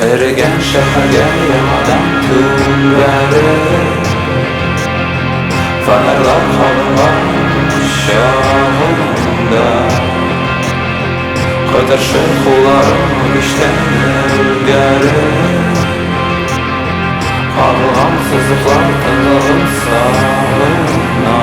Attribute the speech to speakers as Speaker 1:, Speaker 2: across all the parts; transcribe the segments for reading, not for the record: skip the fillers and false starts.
Speaker 1: Erigen şeherge yamadan tülleri, fenerler kalınlar şahında. Kıtırşır kullarım işten ilgari, kalgan sızıklar tınlığın sağlığına.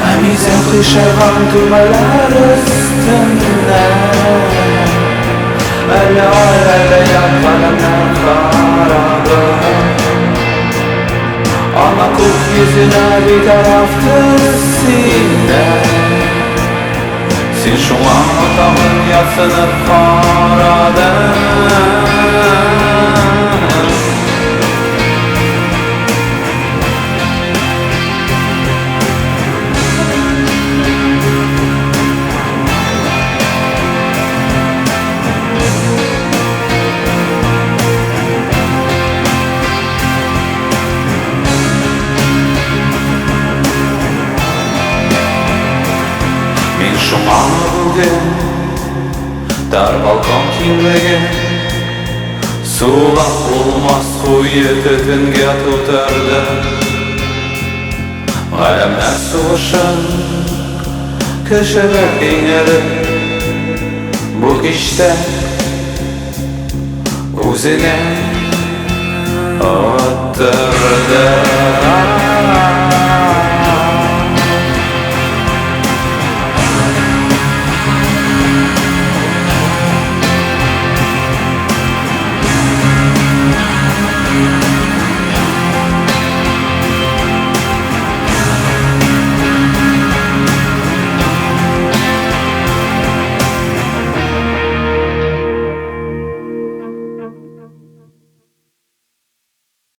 Speaker 1: Hemizin kışırgan düğmeler üstünde, elle ay elle yak kalemler karadı. Ana kurt yüzüne bir taraftır sinde, sen şuna atamın yatsınıp karadın. Men şuna bugün dar balkon kinligi, suğlaq olmaz kuyu tütünge tutardı. Alemler soğuşun köşeler iğneli, bu işte özüne attırdı.